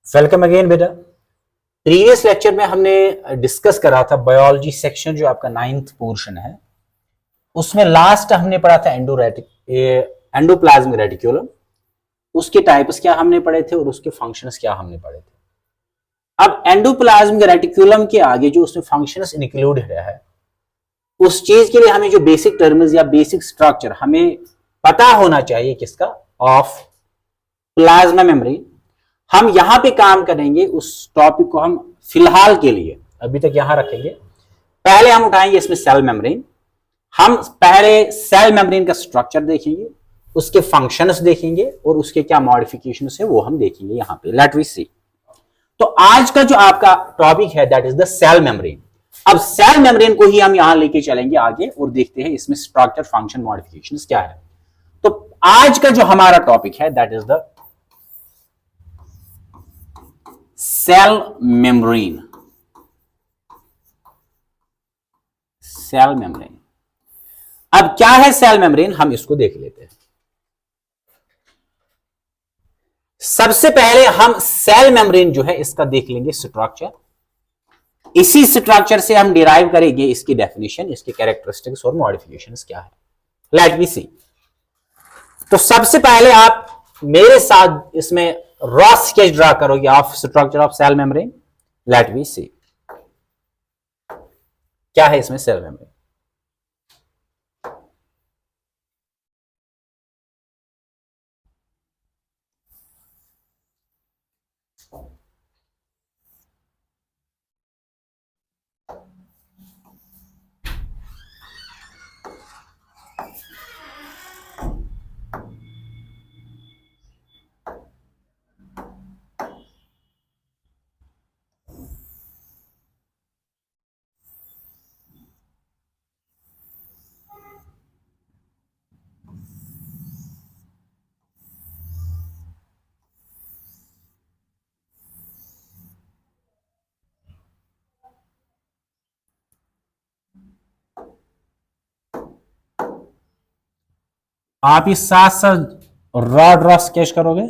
Welcome again बेटा। Previous lecture में हमने डिस्कस करा था बायोलॉजी सेक्शन जो आपका 9th पोर्शन है, उसमें लास्ट हमने पढ़ा था एंडोप्लाज्मिक रेटिक्यूलम। उसके टाइप्स क्या हमने पढ़े थे और उसके फंक्शंस क्या हमने पढ़े थे। अब एंडोप्लाज्मिक रेटिक्यूलम के आगे जो उसमें फंक्शंस इंक्लूडेड है, उस चीज के लिए हमें जो बेसिक टर्म्स या बेसिक स्ट्रक्चर हमें पता होना चाहिए किसका, ऑफ प्लाज्मा मेम्ब्रेन। हम यहां पे काम करेंगे, उस टॉपिक को हम फिलहाल के लिए अभी तक यहां रखेंगे। पहले हम उठाएंगे इसमें सेल मेम्ब्रेन। हम पहले सेल मेम्ब्रेन का स्ट्रक्चर देखेंगे, उसके फंक्शंस देखेंगे और उसके क्या मॉडिफिकेशंस है वो हम देखेंगे यहां पे। Let we see. तो आज का जो आपका टॉपिक है that is the cell membrane. अब सेल मेम्ब्रेन को ही हम यहां लेके चलेंगे आगे और देखते हैं इसमें स्ट्रक्चर, फंक्शन, मॉडिफिकेशंस क्या है। तो आज का जो हमारा टॉपिक है that is the cell membrane. Cell membrane. अब क्या है सेल मेम्ब्रेन, हम इसको देख लेते हैं। सबसे पहले हम सेल मेम्ब्रेन जो है इसका देख लेंगे स्ट्रक्चर। इसी स्ट्रक्चर से हम डिराइव करेंगे इसकी डेफिनेशन, इसके कैरेक्टरिस्टिक्स और मॉडिफिकेशंस क्या है। Let me see. तो सबसे पहले आप मेरे साथ इसमें रॉ स्केच ड्रा करोगे of structure of cell membrane. Let me see क्या है इसमें सेल मेम्ब्रेन। आप इस साथ साथ रॉ स्केच करोगे।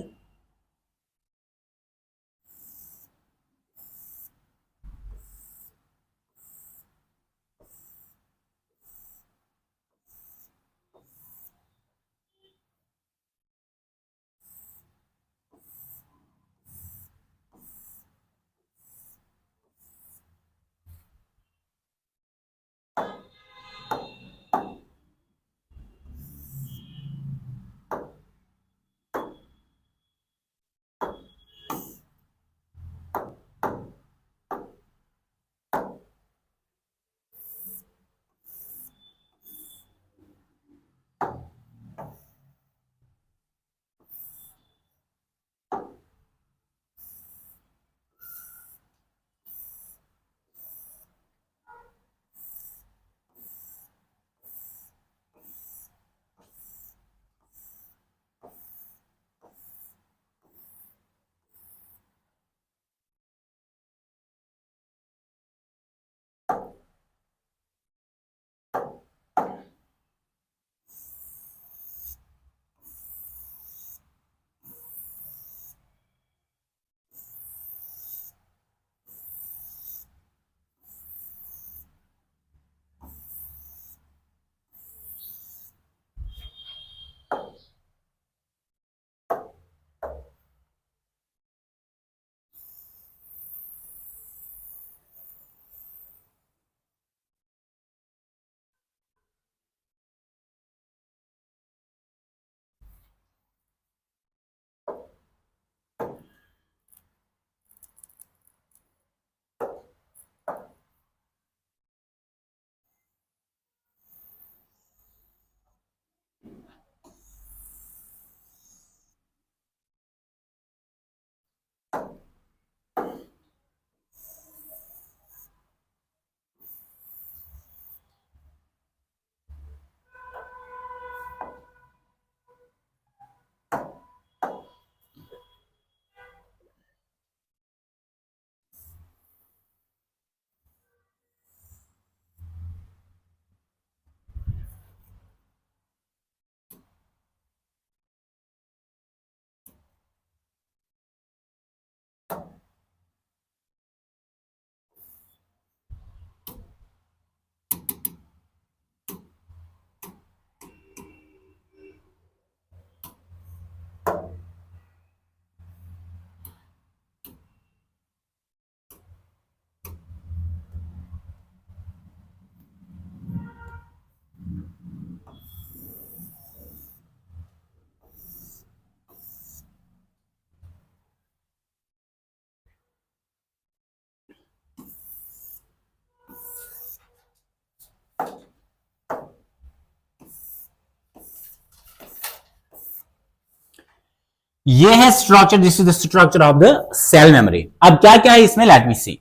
ये है structure, this is the structure of the cell memory. अब क्या क्या है इसमें, लेट मी सी।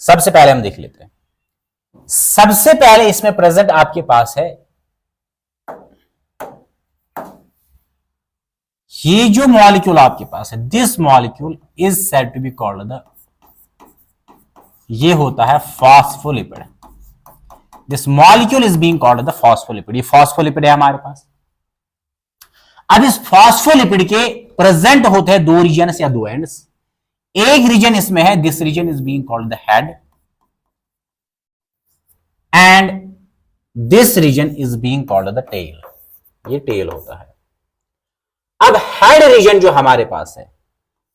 सबसे पहले हम देख लेते हैं। सबसे पहले इसमें प्रेजेंट आपके पास है ये जो मॉलिक्यूल आपके पास है, this molecule is said to be called the, ये होता है phospholipid. This molecule is being called the phospholipid. ये फॉस्फोलिपिड है हमारे पास। अब इस फॉस्फोलिपिड के प्रेजेंट होते हैं दो रीजन या दो एंड्स। एक रीजन इसमें है, this region is being called the head, and this region is being called the tail. ये टेल होता है। अब हेड रीजन जो हमारे पास है,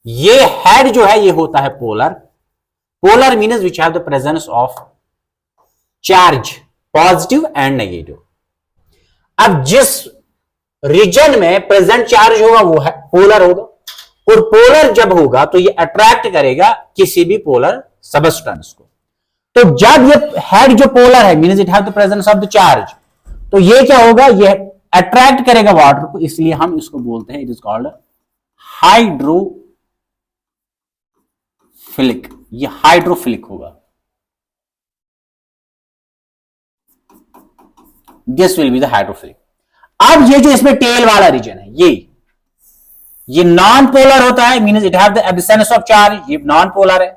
ये हेड जो है ये होता है polar. Polar means which have the presence of charge, positive and negative. अब जिस रीजन में प्रेजेंट चार्ज होगा वो है पोलर होगा, और पोलर जब होगा तो ये अट्रैक्ट करेगा किसी भी पोलर सबस्टेंस को। तो जब ये हेड जो पोलर है means it have the presence of the charge, तो ये क्या होगा, ये अट्रैक्ट करेगा वाटर को, इसलिए हम इसको बोलते हैं इट इज कॉल्ड हाइड्रोफिलिक। ये हाइड्रोफिलिक होगा। This will be the hydrophilic. अब ये जो इसमें टेल वाला रीजन है, ये नॉन पोलर होता है, means it have the absence of charge, ये नॉन पोलर है।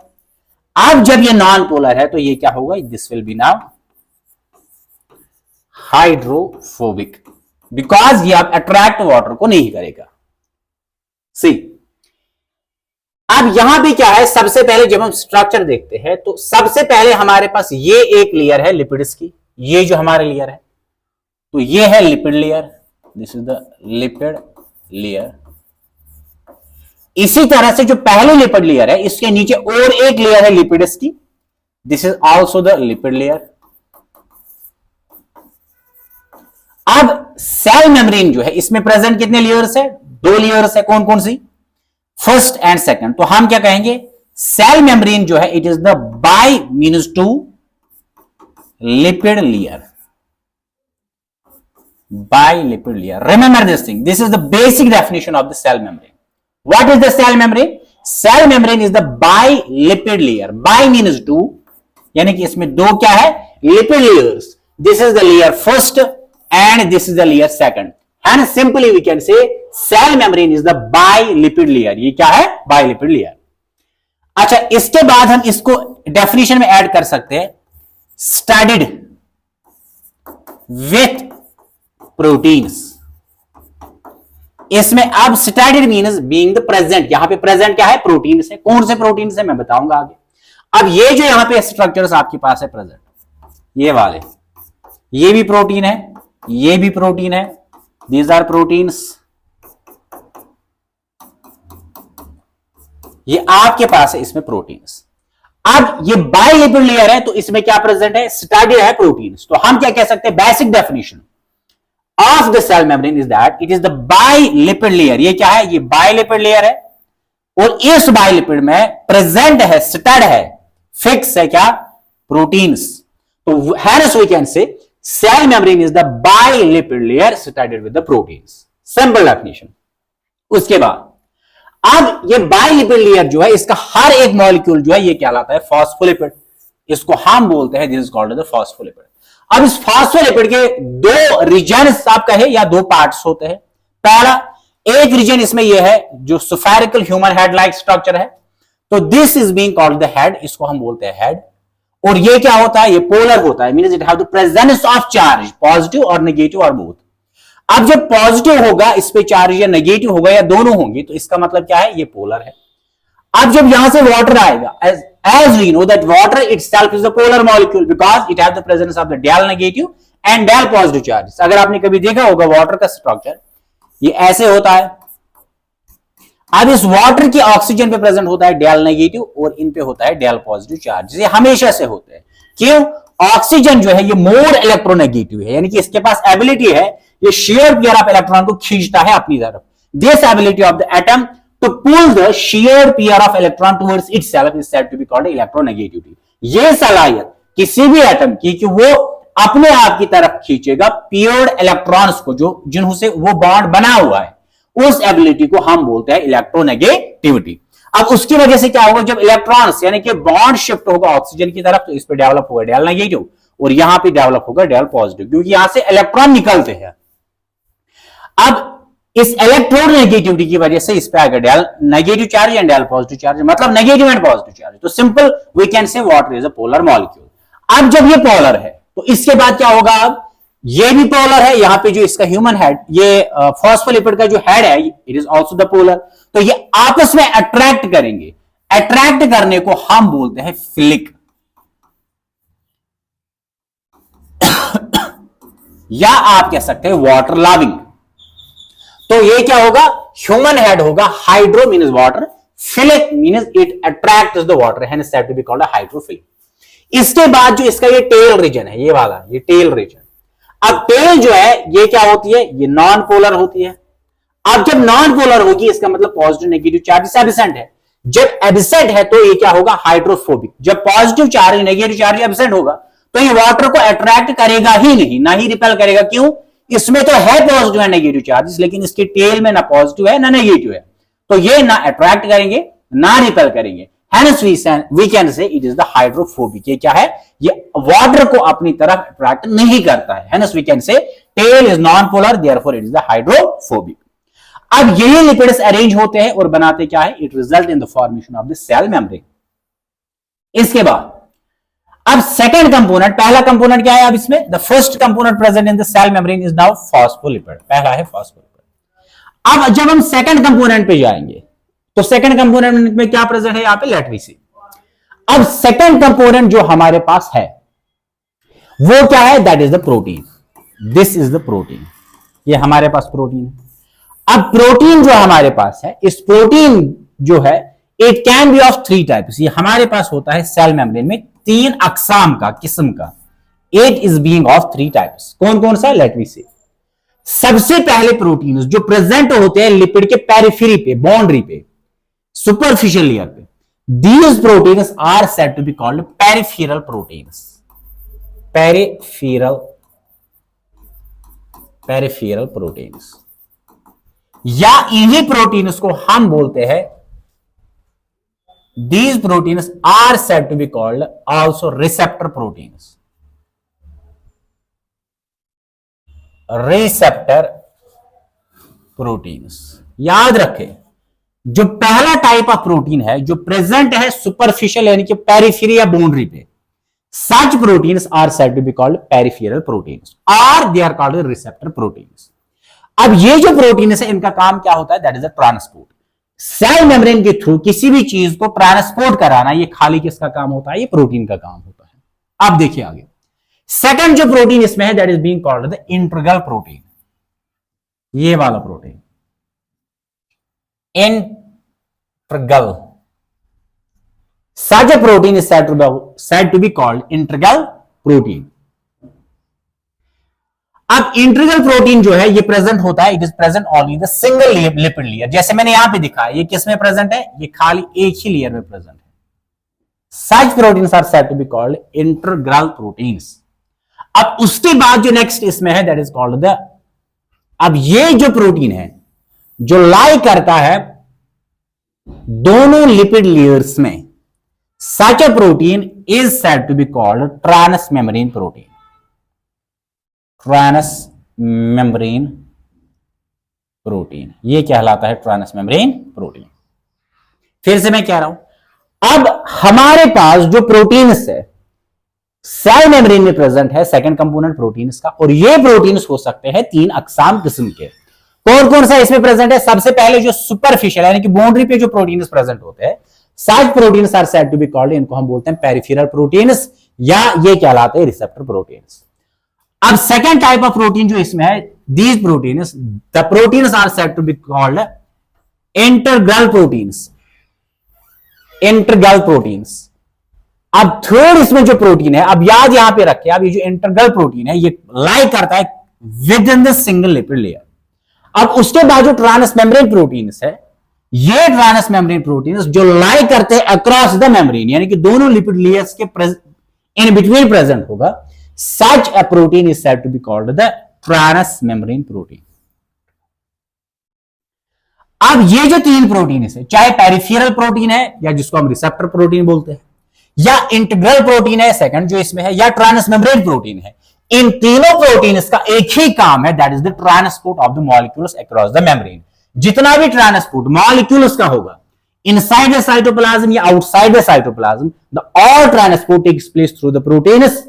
अब जब ये नॉन पोलर है तो ये क्या होगा, this will be now hydrophobic, because ये अब अट्रैक्ट वाटर को नहीं करेगा। सी, अब यहां भी क्या है, सबसे पहले जब हम स्ट्रक्चर देखते हैं तो सबसे पहले हमारे पास ये एक लेयर है लिपिड्स की, ये जो हमारे लेयर है, तो ये है lipid layer, this is the lipid layer. इसी तरह से जो पहले लिपिड लेयर है इसके नीचे और एक लेयर है लिपिड्स की, this is also the lipid layer. अब सेल मेम्ब्रेन जो है इसमें प्रेजेंट कितने लेयर्स है, दो लेयर्स है। कौन कौन सी, फर्स्ट एंड सेकंड। तो हम क्या कहेंगे, सेल मेम्ब्रेन जो है it is the bi means two lipid layer, bilipid layer. Remember this thing. This is the basic definition of the cell membrane. What is the cell membrane? Cell membrane is the bilipid layer. Bi means two, यानी कि इसमें दो क्या है, lipid layers. This is the layer first and this is the layer second. And simply we can say cell membrane is the bilipid layer. ये क्या है, bilipid layer. अच्छा, इसके बाद हम इसको डेफिनेशन में ऐड कर सकते हैं, studied with प्रोटीन्स। इसमें अब स्टैटिड मीन्स बीइंग द प्रेजेंट, यहां पे प्रेजेंट क्या है, प्रोटीन्स है। कौन से प्रोटीन्स है मैं बताऊंगा आगे। अब ये जो यहां पे स्ट्रक्चर्स आपके पास है प्रेजेंट, ये वाले, ये भी प्रोटीन है, ये भी प्रोटीन है, दीज आर प्रोटीन्स। ये आपके पास है इसमें प्रोटीन्स। अब ये बाइलिपिड लेयर है तो इसमें क्या प्रेजेंट है, स्टैटिड है प्रोटीन्स। तो हम क्या कह सकते हैं, basic definition of the cell membrane is that it is the bilipid layer। ये क्या है, ये bilipid layer है, और इस bilipid में प्रेजेंट है, स्टड है, फिक्स है क्या, प्रोटीन्स। तो hence we can say cell membrane is the bilipid layer studded with the proteins। Simple definition. उसके बाद अब ये bilipid layer जो है इसका हर एक मॉलिक्यूल जो है ये क्या लाता है, फॉस्फोलिपिड। इसको हम बोलते हैं this is called the phospholipid. अब इस फॉस्फोलिपिड के दो रीजन्स आप कहे या दो पार्ट्स होते हैं। पहला एक रीजन इसमें यह है जो spherical human head like structure है, तो this is being called the head, इसको हम बोलते हैं हेड। और ये क्या होता है, ये पोलर होता है, means it have the presence of charge, positive और नेगेटिव और बोथ। अब जब पॉजिटिव होगा इस पे चार्ज या नेगेटिव होगा या दोनों होंगे तो इसका मतलब क्या है, ये पोलर है। अब जब यहां से वाटर आएगा, as we know that water itself is a polar molecule because it has the presence of the del negative and del positive charges। अगर आपने कभी देखा होगा वाटर का स्ट्रक्चर ये ऐसे होता है। अब इस वाटर की ऑक्सीजन पे प्रेजेंट होता है डेल नेगेटिव और इन पे होता है डेल पॉजिटिव चार्ज। ये हमेशा से होते हैं। क्यों, ऑक्सीजन जो है ये मोर इलेक्ट्रोनेगेटिव है, यानी कि इसके पास एबिलिटी है ये शेयर पेयर ऑफ इलेक्ट्रॉन को खींचता है अपनी तरफ। This ability of the atom to pull the sheer pair of electron towards itself is said to be called electronegativity। ये सलाहियत किसी भी एटम की कि वो अपने आप की तरफ खींचेगा पेयर्ड इलेक्ट्रॉन्स को, जो जिनसे वो बॉन्ड बना हुआ है, उस एबिलिटी को हम बोलते हैं इलेक्ट्रोनेगेटिविटी। अब उसकी वजह से क्या होगा, जब इलेक्ट्रॉन्स यानी कि बॉन्ड शिफ्ट होगा ऑक्सीजन की तरफ, तो इस पे डेवलप होगा डेल नेगेटिव और यहां पे डेवलप होगा डेल पॉजिटिव, क्योंकि यहां से इलेक्ट्रॉन निकलते हैं। अब इस इलेक्ट्रोनेगेटिविटी की वजह से इस पे आएगा del negative charge and del positive charge, मतलब नेगेटिव एंड पॉजिटिव चार्ज। तो simple we can say water is a polar molecule. अब जब ये पोलर है तो इसके बाद क्या होगा, अब ये भी पोलर है, यहां पे जो इसका ह्यूमन हेड, ये फॉस्फोलिपिड का जो हेड है, it is also the polar. तो ये आपस में अट्रैक्ट करेंगे, अट्रैक्ट करने को हम बोलते हैं फिलिक या आप कह सकते हैं वाटर लविंग। तो ये क्या होगा, ह्यूमन हेड होगा, hydro means water, philic means it attracts the water, hence said to be called hydrophilic. इसके बाद जो इसका ये टेल रीजन है, ये वाला, ये टेल रीजन। अब टेल जो है ये क्या होती है, ये नॉन पोलर होती है। अब जब नॉन पोलर होगी इसका मतलब पॉजिटिव नेगेटिव चार्ज एब्सेंट है। जब एब्सेंट है तो ये क्या होगा, हाइड्रोफोबिक। जब positive charge negative charge absent होगा तो ये वाटर को अट्रैक्ट करेगा ही नहीं, ना ही रिपेल करेगा। क्यों, इसमें तो है पॉजिटिव एंड नेगेटिव चार्जेस, लेकिन इसके टेल में ना पॉजिटिव है ना नेगेटिव है, तो ये ना अट्रैक्ट करेंगे ना रिपेल करेंगे। Hence we can say it is the hydrophobic। ये क्या है, ये वाटर को अपनी तरफ अट्रैक्ट नहीं करता है। Hence we can say tail is non-polar, therefore it is the hydrophobic। अब यही लिपिड्स अरेंज होते हैं और बनाते क्या है, it result in the formation of the cell membrane. इसके बाद अब सेकंड कंपोनेंट, पहला कंपोनेंट क्या है, अब इसमें the first component present in the cell membrane is now phospholipid, पहला है फॉस्फोलिपिड। अब जब हम सेकंड कंपोनेंट पे जाएंगे तो सेकंड कंपोनेंट में क्या प्रेजेंट है, यहां पे लेट मी सी। अब सेकंड कंपोनेंट जो हमारे पास है वो क्या है, that is the protein. This is the protein, ये हमारे पास प्रोटीन है। अब प्रोटीन जो हमारे पास है, इस प्रोटीन जो है it can be of 3 types. ये हमारे पास होता है सेल मेम्ब्रेन में 3 अकसाम का, किस्म का। It is being of 3 types. कौन कौन सा, लेट मी सी। सबसे पहले प्रोटीन जो प्रेजेंट होते हैं लिपिड के पेरिफेरी पे, बाउंड्री पे, सुपरफिशियल लेयर पे, these proteins are said to be called peripheral proteins। peripheral proteins, या इन्हीं प्रोटीन्स को हम बोलते हैं, these proteins are said to be called also receptor proteins। receptor proteins याद रखें, जो पहला टाइप ऑफ प्रोटीन है जो प्रेजेंट है सुपरफिशियल यानी कि पेरिफेरी या बाउंड्री पे, such proteins are said to be called peripheral proteins और they are called receptor proteins. अब ये जो प्रोटीन है इनका काम क्या होता है, that is a transport. Cell membrane के थ्रू किसी भी चीज को ट्रांसपोर्ट कराना, ये खाली किसका काम होता है, ये प्रोटीन का काम होता है। अब देखिए आगे, सेकंड जो प्रोटीन इसमें है that is being called the integral protein. ये वाला protein integral, such a protein is said to be called integral protein। अब इंटीग्रल प्रोटीन जो है ये प्रेजेंट होता है, it is present only the single lipid layer. जैसे मैंने यहां पे दिखा, ये किस में प्रेजेंट है, ये खाली एक ही लेयर में प्रेजेंट है। such proteins are said to be called integral proteins। अब उसके बाद जो नेक्स्ट इसमें है दैट इज कॉल्ड द, अब ये जो प्रोटीन है जो लाई करता है दोनों लिपिड लेयर्स में, such a protein is said to be called transmembrane protein. Transmembrane protein, ये कहलाता है ट्रांस मेम्ब्रेन प्रोटीन। फिर से मैं कह रहा हूं, अब हमारे पास जो प्रोटीन्स है सेल मेम्ब्रेन में प्रेजेंट है, सेकंड कंपोनेंट प्रोटीन्स का, और ये प्रोटीन्स हो सकते हैं 3 अकसाम किस्म के। कौन कौन सा इसमें प्रेजेंट है, सबसे पहले जो सुपरफिशियल यानी कि बाउंड्री पे जो प्रोटीन्स प्रेजेंट होते हैं, such proteins are said to be called, इनको हम बोलते हैं पेरिफेरल प्रोटीन्स या ये कहलाते हैं रिसेप्टर प्रोटीन्स। अब सेकंड टाइप ऑफ प्रोटीन जो इसमें है, these proteins, the proteins are said to be called integral proteins. Integral proteins. अब थर्ड इसमें जो प्रोटीन है, अब याद यहां पे रखे, अब ये जो इंटीग्रल प्रोटीन है ये लाई करता है with in the single lipid layer. अब उसके बाद जो ट्रांस मेम्ब्रेन प्रोटीन्स है, ये ट्रांस मेम्ब्रेन प्रोटीन्स जो लाई करते हैं अक्रॉस द मेम्ब्रेन यानी कि दोनों लिपिड लेयर्स के इन बिटवीन प्रेजेंट होगा, such a protein is said to be called the transmembrane protein. अब ये जो तीन प्रोटीन है, चाहे पेरिफेरल प्रोटीन है या जिसको हम रिसेप्टर प्रोटीन बोलते हैं, या इंटीग्रल प्रोटीन है सेकंड जो इसमें है, या ट्रांसमेम्ब्रेन प्रोटीन है, इन तीनों प्रोटीन का एक ही काम है, that is the transport of the molecules across the membrane. जितना भी ट्रांसपोर्ट मॉलिक्यूल्स का होगा इनसाइड द साइटोप्लाज्म या outside the cytoplasm, the all transport takes place through the proteins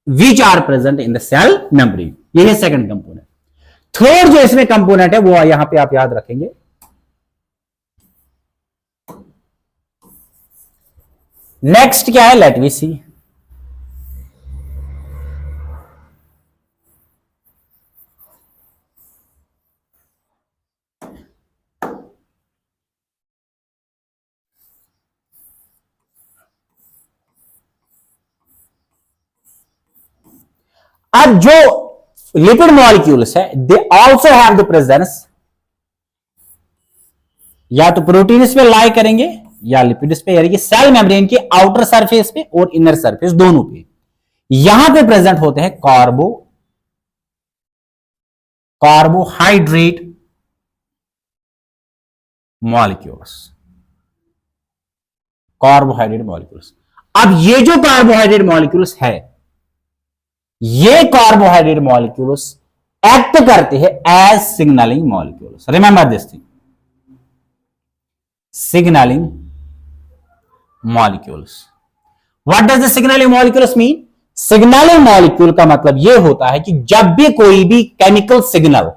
which are present in the cell membrane। ये है second component. Third जो इसमें component है वो यहां पे आप याद रखेंगे, नेक्स्ट क्या है, लेट वी सी। अब जो लिपिड मॉलिक्यूल्स है they also have the presence, या तो प्रोटीन्स पे लाई करेंगे या लिपिड्स पे, यानी कि सेल मेम्ब्रेन के आउटर सरफेस पे और इनर सरफेस दोनों पे। यहां पे प्रेजेंट होते हैं कार्बोहाइड्रेट मॉलिक्यूल्स। अब ये जो कार्बोहाइड्रेट मॉलिक्यूल्स है, ये कार्बोहाइड्रेट मॉलिक्यूल्स एक्ट करते हैं as signalling molecules. Remember this thing, signalling molecules. What does the signalling molecules mean? Signalling molecule का मतलब यह होता है कि जब भी कोई भी केमिकल सिग्नल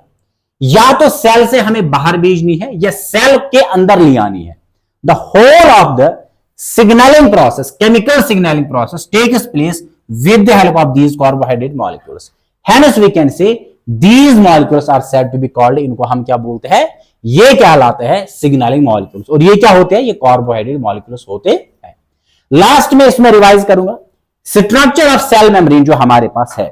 या तो सेल से हमें बाहर भेजनी है या सेल के अंदर ले आनी है, the whole of the signaling process, chemical signaling process takes place with the help of these carbohydrate molecules. Hence we can say these molecules are said to be called, इनको हम क्या बोलते हैं, ये कहलाते हैं signaling molecules। और ये क्या होते हैं, ये carbohydrate molecules होते हैं। लास्ट में इसमें रिवाइज करूंगा, स्ट्रक्चर ऑफ सेल मेम्ब्रेन जो हमारे पास है,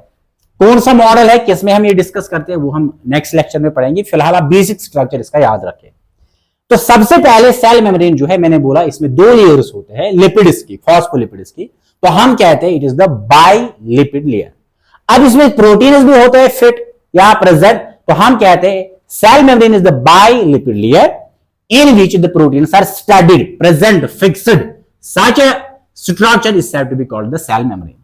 कौन सा मॉडल है, किसमें हम ये डिस्कस करते हैं, वो हम नेक्स्ट लेक्चर में पढ़ेंगे। फिलहाल आप बेसिक स्ट्रक्चर इसका याद रखें। तो सबसे पहले सेल मेम्ब्रेन जो है, मैंने बोला इसमें दो लेयर्स होते हैं लिपिड्स की, फॉस्फोलिपिड्स की, तो हम कहते हैं it is the bilipid layer. अब इसमें प्रोटीन्स भी होते हैं फिट या प्रेजेंट, तो हम कहते हैं cell membrane is the bilipid layer in which the proteins are studied, present, fixed. Such a structure is said to be called the cell membrane.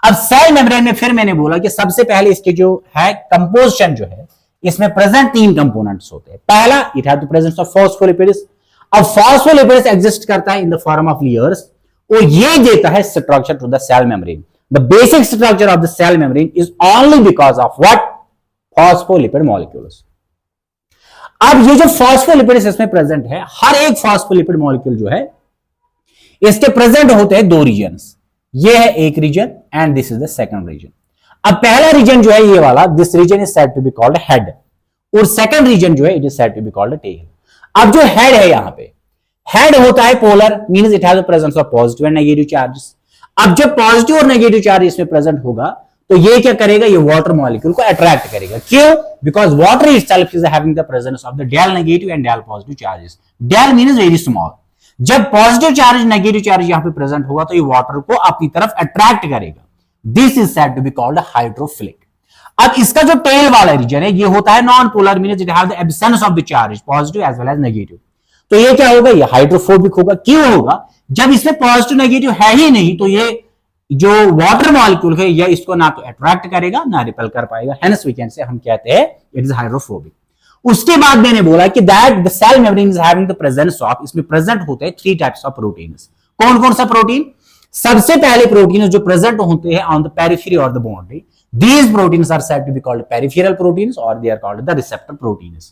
अब सेल मेम्ब्रेन में फिर मैंने बोला कि सबसे पहले इसके जो है कंपोजिशन जो है, इसमें प्रेजेंट तीन कंपोनेंट्स होते हैं। पहला, it have the presence of phospholipids. अब फॉस्फोलिपिड्स एग्जिस्ट करता है in the form of layers, और ये देता है structure to the cell membrane. The basic structure of the cell membrane is only because of what, phospholipid molecules. अब ये जो फॉस्फोलिपिड्स इसमें प्रेजेंट है, हर एक फॉस्फोलिपिड मॉलिक्यूल जो है इसके प्रेजेंट होते हैं दो रीजन्स। ये है एक region and this is the second region. अब पहला रीजन जो है ये वाला, this region is said to be called head, और सेकंड रीजन जो है it is said to be called tail. अब जो हेड है, यहां पे हेड होता है polar, means it has the presence of positive and negative charges. अब जब पॉजिटिव और नेगेटिव चार्ज इसमें प्रेजेंट होगा तो ये क्या करेगा, ये वाटर मॉलिक्यूल को अट्रैक्ट करेगा। क्यों? Because water itself is having the presence of the del negative and del positive charges. Del means very small. जब पॉजिटिव चार्ज नेगेटिव चार्ज यहां पे प्रेजेंट होगा तो ये वाटर को अपनी तरफ अट्रैक्ट करेगा। This is said to be called hydrophilic. अब इसका जो टेल वाला रीजन है ये होता है non polar, means it have the absence of the charge, positive as well as negative. तो ये क्या होगा, ये हाइड्रोफोबिक होगा। क्यों होगा? जब इसमें पॉजिटिव नेगेटिव है ही नहीं तो ये जो वाटर मॉलिक्यूल है या इसको ना तो अट्रैक्ट करेगा ना रिपेल कर पाएगा। हेंस वी कैन से हम कहते हैं इट इज हाइड्रोफोबिक। उसके बाद मैंने बोला कि that the cell membrane is having the presence of, इसमें प्रेजेंट होते हैं थ्री टाइप्स ऑफ प्रोटीन्स। कौन कौन सा प्रोटीन? सबसे पहले प्रोटीन जो प्रेजेंट होते हैं ऑन द पेरिफेरी और the boundary, these proteins are said to be called peripheral proteins or they are called the receptor proteins।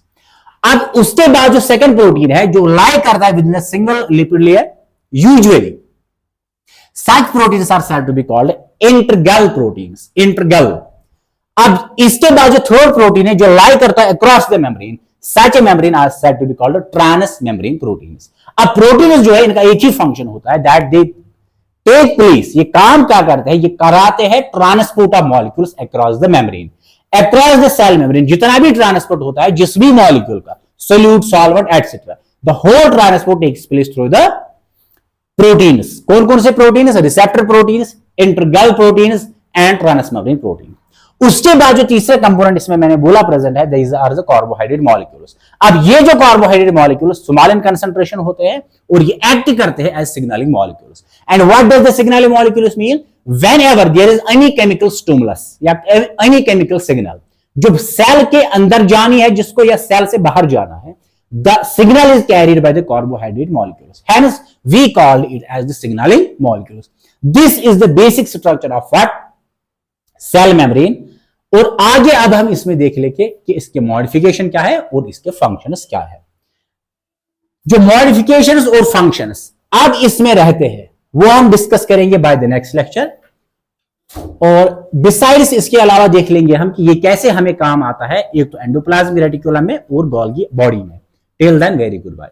अब उसके बाद जो सेकंड प्रोटीन है जो लाई करता है with in single lipid layer, usually such proteins are said to be called integral proteins, integral। अब इसके बाद जो थर्ड प्रोटीन है जो लाई करता है across the membrane, such a membrane are said to be called transmembrane proteins। अब protein जो है इनका एक ही फंक्शन होता है, दैट दे टेक प्लेस, ये काम क्या करते हैं, ये कराते हैं transport of molecules across the membrane, across the cell membrane. जितना भी ट्रांसपोर्ट होता है जिस भी मॉलिक्यूल का, solute, solvent etcetera, the whole transport takes place through the proteins. कौन कौन से proteins? Receptor proteins, integral proteins and transmembrane protein. उसके बाद जो तीसरा कंपोनेंट इसमें मैंने बोला प्रेजेंट है, these are the carbohydrate molecules. अब ये जो carbohydrate molecules small in concentration होते हैं और ये एक्ट करते हैं as signalling molecules. And what does the signalling molecules mean? Whenever there is any chemical stimulus या एनी केमिकल सिग्नल जो सेल के अंदर जानी है जिसको, या सेल से बाहर जाना है, the signal is carried by the carbohydrate molecules, hence we call it as the signaling molecules. This is the basic structure of what? Cell membrane। और आगे अब हम इसमें देख लेंगे कि इसके मॉडिफिकेशन क्या है और इसके फंक्शंस क्या है। जो मॉडिफिकेशंस और फंक्शंस अब इसमें रहते हैं वो हम डिस्कस करेंगे बाय द नेक्स्ट लेक्चर। और बिसाइड्स इसके अलावा देख लेंगे हम कि ये कैसे हमें काम आता है, एक तो एंडोप्लाज्मिक रेटिकुलम में और गोल्गी बॉडी में। Till then, very goodbye.